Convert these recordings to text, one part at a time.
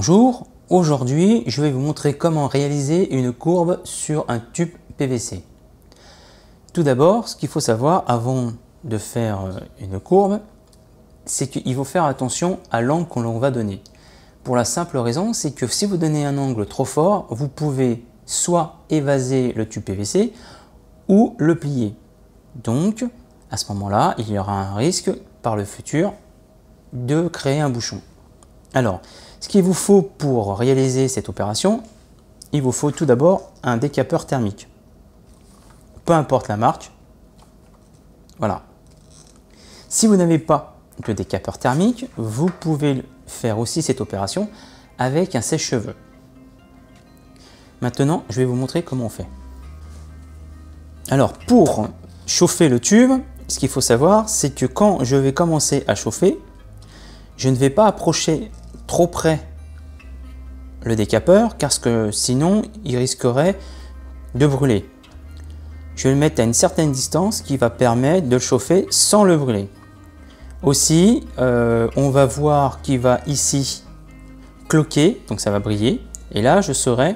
Bonjour, aujourd'hui je vais vous montrer comment réaliser une courbe sur un tube PVC. Tout d'abord, ce qu'il faut savoir avant de faire une courbe, c'est qu'il faut faire attention à l'angle qu'on l'on va donner. Pour la simple raison, c'est que si vous donnez un angle trop fort, vous pouvez soit évaser le tube PVC ou le plier. Donc, à ce moment-là, il y aura un risque par le futur de créer un bouchon. Alors, ce qu'il vous faut pour réaliser cette opération, il vous faut tout d'abord un décapeur thermique. Peu importe la marque. Voilà. Si vous n'avez pas de décapeur thermique, vous pouvez faire aussi cette opération avec un sèche-cheveux. Maintenant, je vais vous montrer comment on fait. Alors, pour chauffer le tube, ce qu'il faut savoir, c'est que quand je vais commencer à chauffer, je ne vais pas approcher trop près le décapeur, car sinon il risquerait de brûler. Je vais le mettre à une certaine distance qui va permettre de le chauffer sans le brûler. Aussi, on va voir qu'il va ici cloquer, donc ça va briller, et là je saurai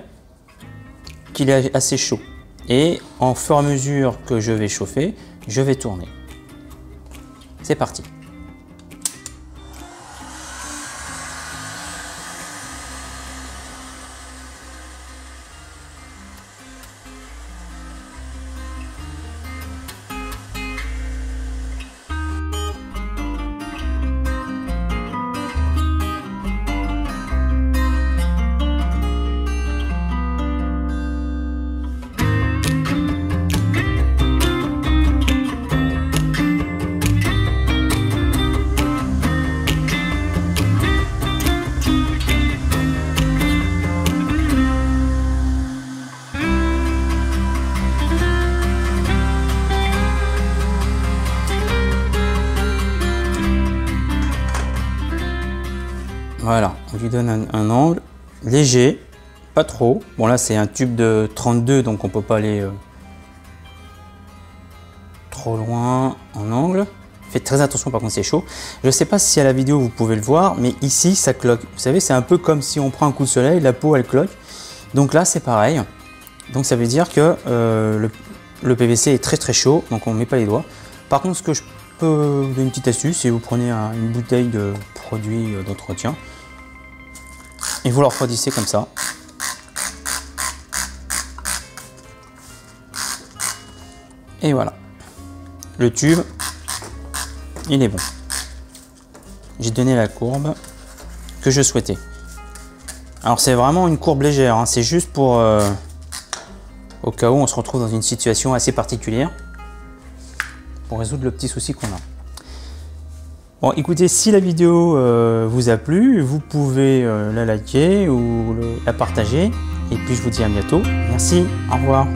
qu'il est assez chaud. Et en fur et à mesure que je vais chauffer, je vais tourner. C'est parti. Voilà, on lui donne un angle léger, pas trop. Bon là c'est un tube de 32, donc on peut pas aller trop loin en angle. Faites très attention par contre, c'est chaud. Je ne sais pas si à la vidéo vous pouvez le voir, mais ici ça cloque. Vous savez, c'est un peu comme si on prend un coup de soleil, la peau elle cloque. Donc là c'est pareil. Donc ça veut dire que le PVC est très chaud, donc on ne met pas les doigts. Par contre, ce que je peux vous donner une petite astuce, c'est vous prenez une bouteille de produit d'entretien et vous le refroidissez comme ça. Et voilà, le tube il est bon. J'ai donné la courbe que je souhaitais. Alors c'est vraiment une courbe légère, hein. C'est juste pour au cas où on se retrouve dans une situation assez particulière pour résoudre le petit souci qu'on a. Bon, écoutez, si la vidéo vous a plu, vous pouvez la liker ou la partager. Et puis je vous dis à bientôt. Merci, au revoir.